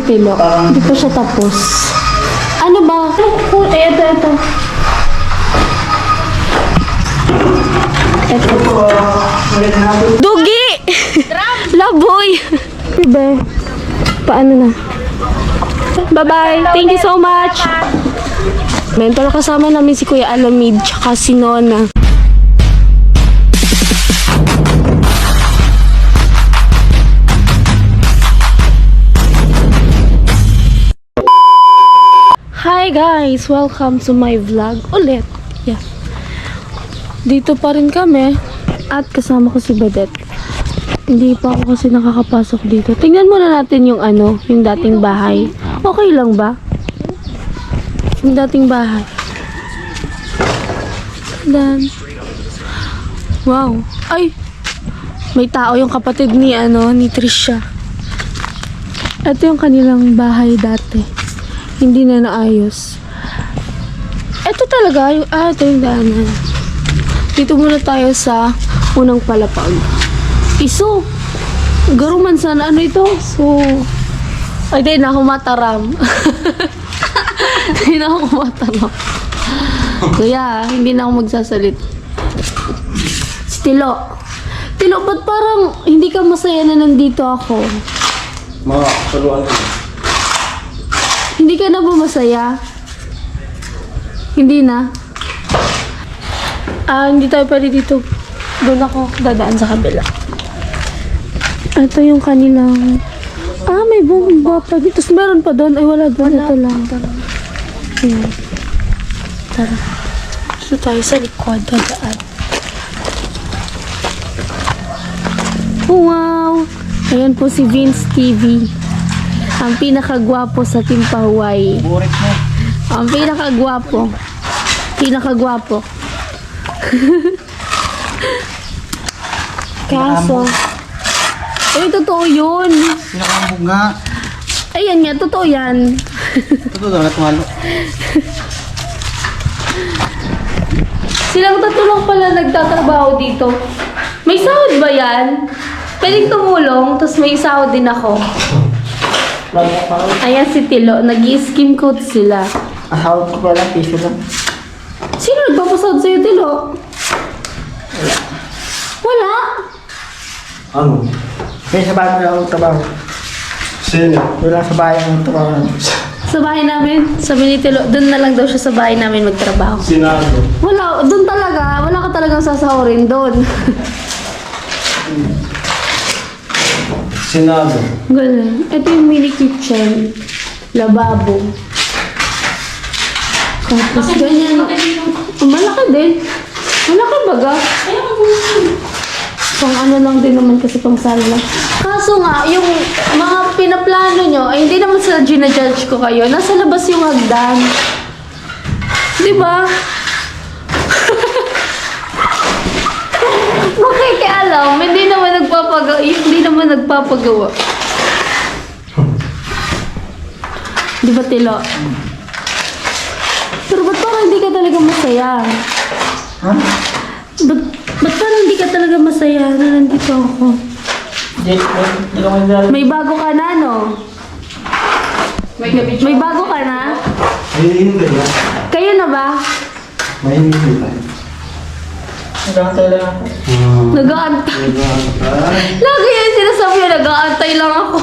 Tilo. Hindi pa siya tapos. Ano ba? Ito. Dugi! Laboy! Diba? Paano na? Bye-bye! Thank you so much! Mentor, kasama namin si Kuya Alamid tsaka si Nona. Hi guys! Welcome to my vlog ulit. Yeah. Dito pa rin kami at kasama ko si Badet. Hindi pa ako kasi nakakapasok dito. Tingnan muna natin yung yung dating bahay. Okay lang ba? Yung dating bahay. Then, wow. Ay! May tao yung kapatid ni ni Trisha. Ito yung kanilang bahay dati. Hindi na naayos. Ito talaga yung ito yung daanan. Dito muna tayo sa unang palapag. Iso. Garuman sana ito? So, ay di na ako mataram. Hindi na ako mataram. Kaya, hindi na ako magsasalit. Tilo, ba't parang hindi ka masaya na nandito ako? Mga saluan ko. Hindi ka na ba masaya? Hindi na? Hindi tayo pwede dito. Doon ako dadaan sa kabila. Ito yung kanilang... may bomba pa dito. Tapos meron pa doon. Ay, wala doon. Ito lang. Ayan. Tara. Dito tayo sa likod. Dadaan. Wow! Ayan po si Vince TV. Ang pinakagwapo sa Team Pahuay. Burik mo. Ang pinakagwapo. Pinakagwapo. Kaso, totoo yun. Pinakambog nga. Ayan nga, totoo yan. Totoo daw, natumalo. Silang tatlo lang pala nagtatrabaho dito. May sahod ba yan? Pwedeng tumulong, tapos may sahod din ako. Ayan si Tilo, nag-i-skim coat sila. Ahawag ko pala, piso lang. Sino nagpapasahod sa'yo, Tilo? Wala. Ano? May sa bahay na akong trabaho. Sino? Wala sa bahay akong trabaho. Sa bahay namin, sabi ni Tilo, doon na lang daw siya sa bahay namin magtrabaho. Sinado. Wala, doon talaga. Wala ka talagang sasahurin doon. Sinado. Ganun. Ito yung mini kitchen. Lababo. Tapos ganyan. Malaki din. Malaki baga. Pang lang din naman kasi pang sala lang. Kaso nga, yung mga pinaplano nyo, ay hindi naman sa ginajudge ko kayo. Nasa labas yung hagdan. Diba? Makikialam, hindi naman nagpapagawa. Di ba, Tilo? Pero ba't parang hindi ka talaga masaya? Ha? Ba't parang hindi ka talaga masaya na nandito ako? May bago ka na, no? May bago ka na? May hindi ba? Kayo na ba? May hindi ba? Nag-aantay lang ako. Nag-aantay. Lagi yan sinasabi na nag-aantay lang ako.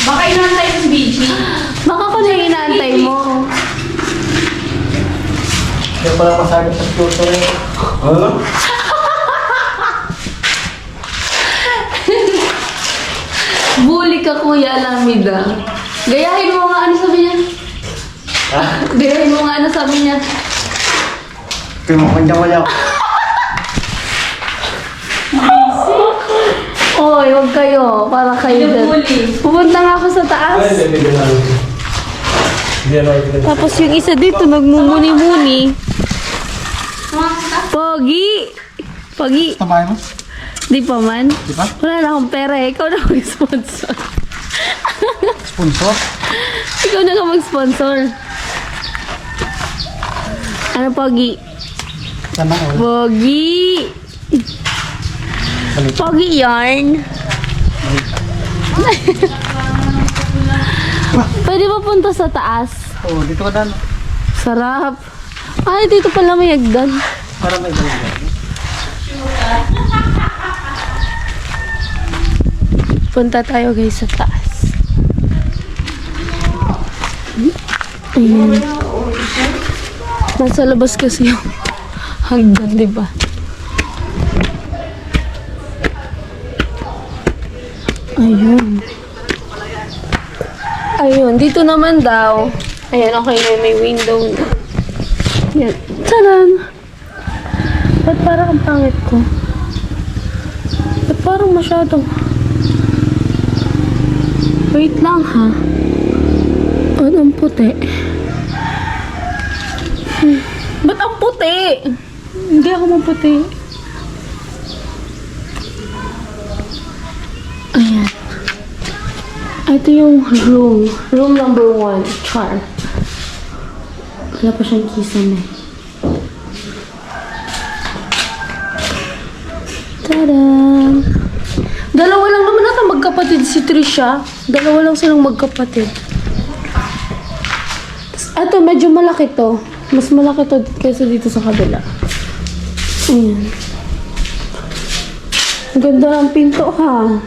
Baka inaantay mo si BG. Baka ko na inaantay mo. Kaya pala masagot sa tutor eh. Ano? Bully ka, Kuya Alamida. Gayahin mo nga ano sabi niya. Ha? Gayahin mo nga ano sabi niya. Kaya makanya wala ako. Oy, huwag kayo. Para kayo dyan. Pupunta nga ako sa taas. Tapos yung isa dito, nagmumuni-muni. Pogi! Pogi! Tabahay mo? Di pa man? Di ba? Wala na akong pera eh. Ikaw na mag-sponsor. Sponsor? Ikaw na ka mag-sponsor. Ano, Pogi? Sana all. Pogi! Pogi yarn. Pwede ba punta sa taas? Oo, dito ka dan. Sarap. Ay, dito pala may hagdan. Para may balik. Punta tayo guys sa taas. Ayan. Nasa labas kasi yung hagdan, di ba? Ayun. Ayun, dito naman daw. Ayan, okay na, may window na. Yan. Taran! Ba't parang ang pangit ko? Ba't parang masyadong... Wait lang ha. Ba't ang puti? Ba't ang puti? Hindi ako maputi. Ayan. Ito yung room. Room number 1. Char. Wala pa siyang kisame. Tada! Dalawa lang naman ata magkapatid si Trisha. Dalawa lang silang magkapatid. Ito, medyo malaki to. Mas malaki to kaysa dito sa kabila. Ayan. Ang ganda ng pinto ha.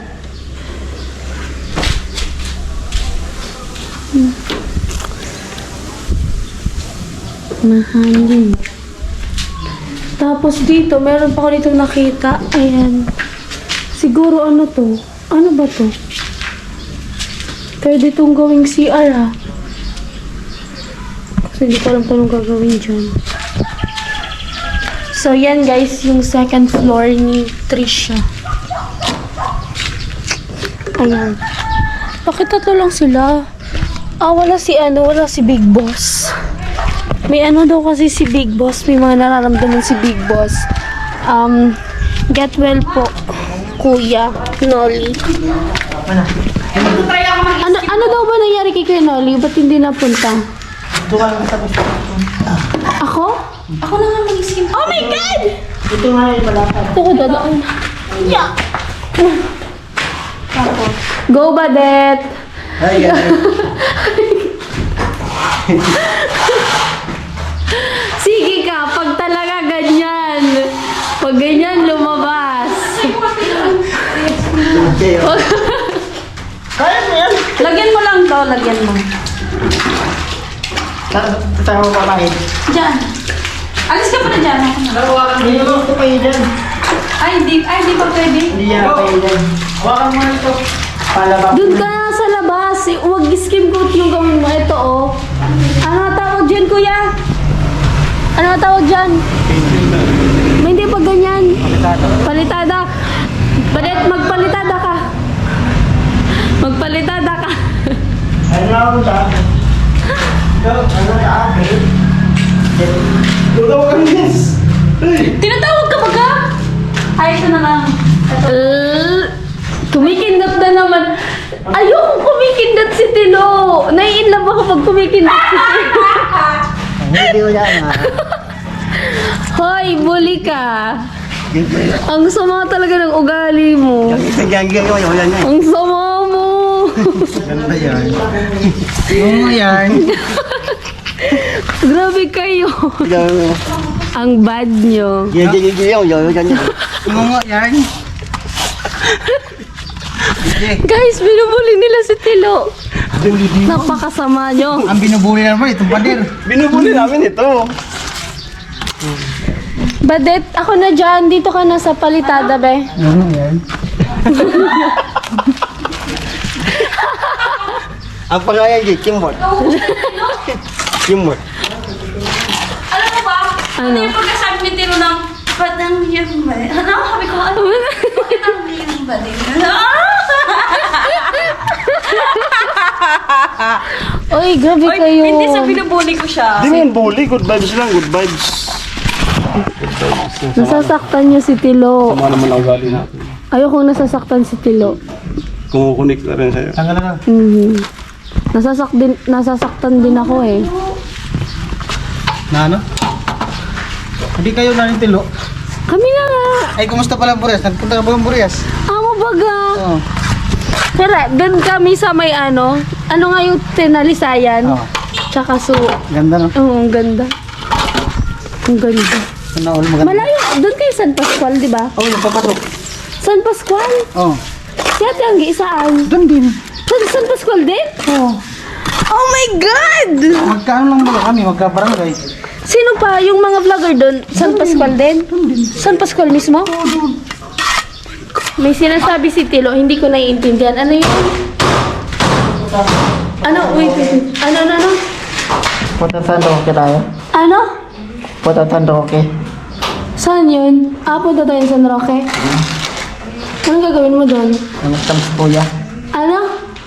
Mahangin. Tapos dito, meron pa ko dito nakita. Ayan. Siguro ano to? Ano ba to? Pwede itong gawing CR ha. Kasi hindi ko alam kung anong gagawin dyan. So yan guys, yung second floor ni Trisha. Ayan. Bakit tatlo lang sila? Ah, wala si Big Boss. May ano daw kasi si Big Boss. May mga nararamdaman si Big Boss. Get well po, Kuya Nolly. Try ako mag- Ano daw ba nangyari kay Kuya Nolly? Ba't hindi napunta? Ito ka lang tapos. Ako? Ako na nga mag-skim. Oh my God! Ito nga yung malapad. Ito ko dadaan. Yeah! Tapos. Go, Badet! Ay, yan. Sige ka, pag talaga ganyan. Pag ganyan, lumabas. Kaya mo yan. Lagyan mo lang to, lagyan mo. Tayo mo pamahin. Diyan. Alis ka pa na dyan. Ako na. Hindi mo gusto pa yun dyan. Ay, di pa pwede. Hindi yan pa yun dyan. Hawakan mo na ito. Palabas. Doon ka na sa labas. Huwag skim coat yung gawin mo. Ito, oh. Ano nga tawag dyan, kuya? Ano nga tawag dyan? May hindi pag ganyan. Palitada. Badet, magpalitada ka. Magpalitada ka. Ano na ako sa akin? Ano sa akin? Tutawa ka miss. Tinatawag ka ba ka? Ay, ito na lang. Kumikindat na naman. Ayoko kumikindat si Tilo. Nai-inlove ako pag kumikindat si Tilo. Hindi ko yan ha. Hoy, bully ka. Ang sama talaga ng ugali mo. Ang sama mo. Ganda yan. Oo yan. Grabe kayo. Ang bad nyo. Oo nga yan. Guys, binubuli nila si Tilo. Napakasama nyo. Ang binubuli naman itong pader. Binubuli namin ito. Badet, ako na dyan. Dito ka na sa palitada, be. Oo yan. Ang pangalan dyan, Kimbot. Kimbot. Alam mo ba? Ano? Yung pagkasabi ni Tino ng, ba't ang iyong ba? Ano? Sabi ko, ano? Bakit ang iyong ba? Oy, grabe kayo. Hindi sa binubuli ko siya. Hindi mo bully, good vibes lang, good vibes. Nasasaktan nyo si Tilo. Tama naman ang ugali natin. Ayokong nasasaktan si Tilo. Kumukunik na rin sa'yo. Tanggal na. Nasasaktan din ako eh. Na ano? Hindi kayo nanitilo. Kami na nga. Ay, kumusta pala ang Burias? Nagpunta ka ba ang Burias? Amo baga. Oo. Tara, doon kami sa may ano, Ano nga yung tinalisayan? Oo. Tsaka Ganda no? Oo, ang ganda. Ang ganda. Sana all maganda. Malayo, doon kayo San Pascual, di ba? Oh, yung papatok. San Pascual? Oh. Si Ate Anggi, saan? Doon din. San Pascual din? Oh. Oh my God! Magkaano lang ba kami? Magkabarangay. Sino pa? Yung mga vlogger doon? San Pascual din? Doon din. San Pascual mismo? Oo, doon. May sinasabi si Tilo, hindi ko naiintindihan. Ano yun? Ano? Wait. Ano? Punta Roque tayo. Ano? Punta Roque. Saan yun? Punta tayo sa San Roque. Anong gagawin mo doon? Namaskam sa kuya. Ano?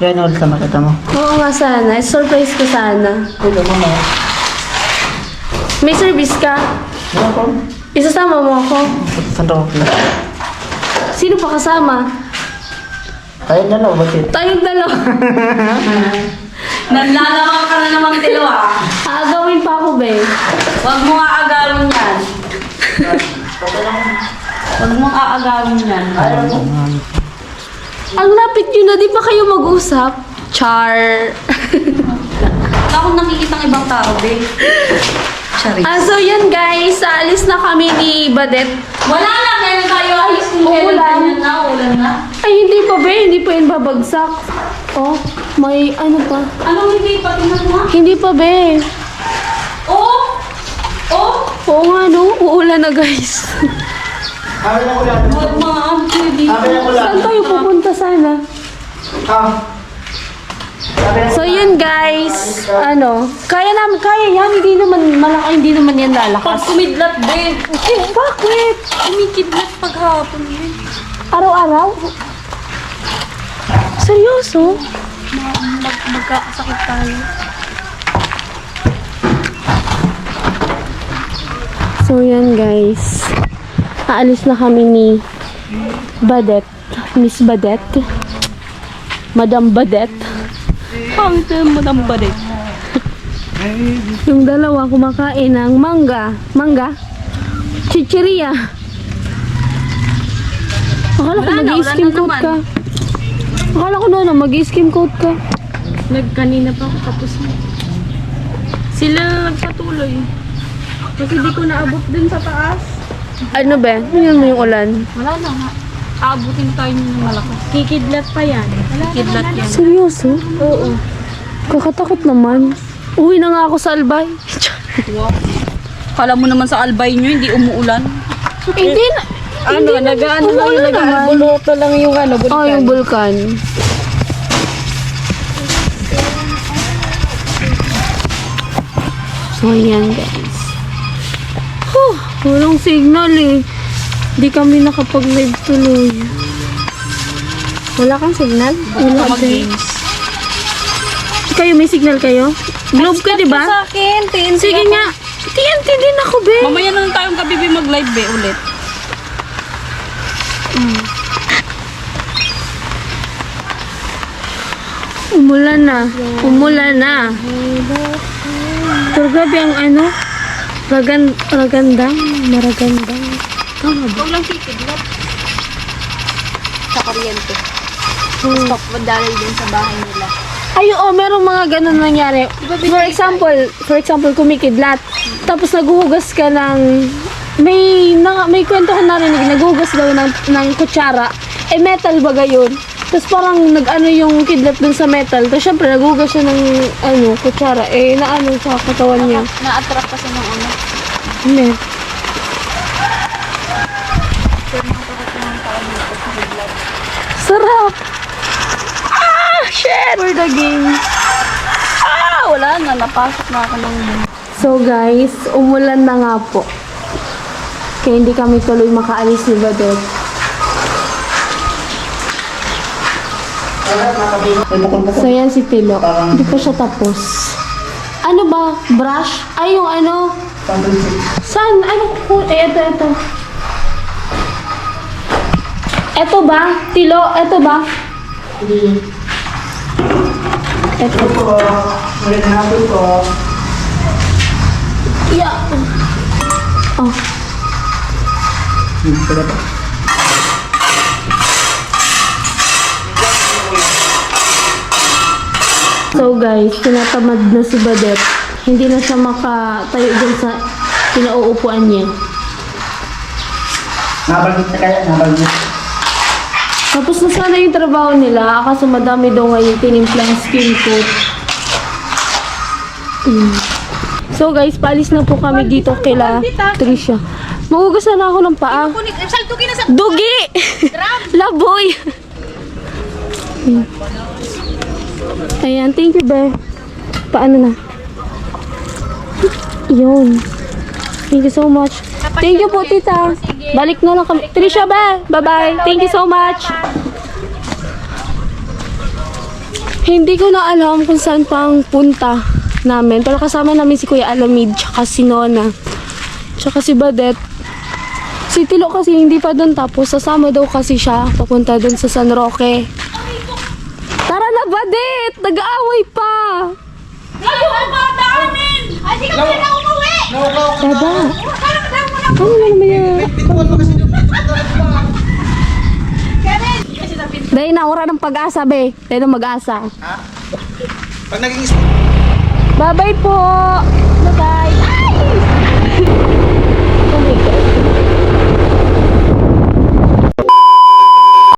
Yan all sa makita mo. Oo nga sana. Surprise ko sana. Ito mo na. May service ka? Ano ko? Isasama mo ako. Punta Roque. Sino pa kasama? Tayo na lang, bakit? Tayong dalawa. Nanlalawang ka na naman, Tilo, ah. Agawin pa ako, be. Huwag mo aagawin yan. Huwag mong aagawin yan. Ang lapit nyo na, di ba kayo mag-usap? Char. Wala akong nakikitang ibang tao, be. Charis. So yan guys, alis na kami ni Badet. Wala na, kaya tayo ayos kung Uulan. ulan na. Ay, hindi pa, be. Hindi pa yun babagsak. Oh, may ano pa. Anong hindi pa? Tingnan mo, ha? Hindi pa, be. Oh! Oh! Oo nga, no? Uulan na, guys. Sabi na ko lang. Huwag mga ampli dito. Sabi na ko lang. Saan tayo pupunta sana? So yun guys, kaya yan, hindi naman malaki, hindi naman yan Pag lalakas. kumidlat din. Eh, bakit? Kumikidlat paghapon din. Araw-araw? Seryoso? Magkakasakit tayo. So yan guys, aalis na kami ni Badet, Miss Badet, Madam Badet. Pangit na Madam Badet. Yung dalawa kumakain ng mangga. Chichiria. Akala ko Wala na, mag-i-skim wala na coat naman. ka. Akala ko na mag-i-skim coat ka. Kanina pa ako tapos na. Sila nagpatuloy. Kasi di ko naabot din sa taas. Ano ba? Yun mo yung ulan. Wala na nga. Aabutin tayo ng malakas. Kikidlat pa yan. Kikidlat yan. Seryoso? Oo. Kakatakot naman. Uwi na nga ako sa Albay. Kala mo naman sa albay nyo, hindi umuulan. Hindi na. Nag-ano lang, Umuulan naman. nag-buluto lang yung bulkan. Oh, yung bulkan. So, yan guys. Walang signal eh. Di kami nakapag-live tuloy. Wala kang signal? Wala din. Games. Kayo, may signal kayo? Globe ka, di ba? Sa akin, TNT. Sige nga. TNT din ako, be. Mamaya na lang tayong kabibi mag-live be ulit. Umulan na. Umulan na. Pero grabe ang maragandang. Tama ba? Huwag lang kikidlat. Sa kuryente. Tapos magdalay din sa bahay nila. Ay, oo, merong mga ganun nangyari. For example, kumikidlat. Tapos naguhugas ka ng... May kwento ko narinig, naguhugas daw ng kutsara. Eh, metal ba gayon? Tapos parang nag-ano yung kidlat dun sa metal. Tapos syempre, naguhugas siya ng kutsara. Eh, naano sa katawan niya. Na-attract kasi ng ano. Hindi. Sarap! Shit! For the game. Wala na. Napasok na ako ng... So guys, umulan na nga po. Kaya hindi kami tuloy makaalis ni Badet. So yan si Tilo. Hindi pa siya tapos. Ano ba? Brush? Ay, yung ano? Saan? Ano? Ito. Ito ba? Tilo, ito ba? Ito. Yeah. Oh. So guys, tinatamad na si Badet. Hindi na siya makatayo dyan sa pinauupuan niya. Nabalgit na kaya, nabalgit. Tapos na sana yung trabaho nila, kaso madami daw ngayon tinimplang skin coat. So guys, paalis na po kami dito kila Trisha. Magugas na ako ng paa. Dugi! Laboy! Ayan, thank you, be. Paano na? Yun. Thank you so much. Thank you po, tita. Balik na lang kami. Trisha, ba? Bye-bye. Thank you so much. Hindi ko na alam kung saan pang punta namin. Pero kasama namin si Kuya Alamid, tsaka si Nona, tsaka si Badet. Si Tilo kasi hindi pa doon, tapos sasama daw kasi siya papunta doon sa San Roque. Tara na, Badet! Nag-aaway pa! Baba! Ano na naman yan? Dahil naura ng pag-asa, be. Dahil na mag-asa. Pag naging Bye-bye po! Bye-bye! Oh my God.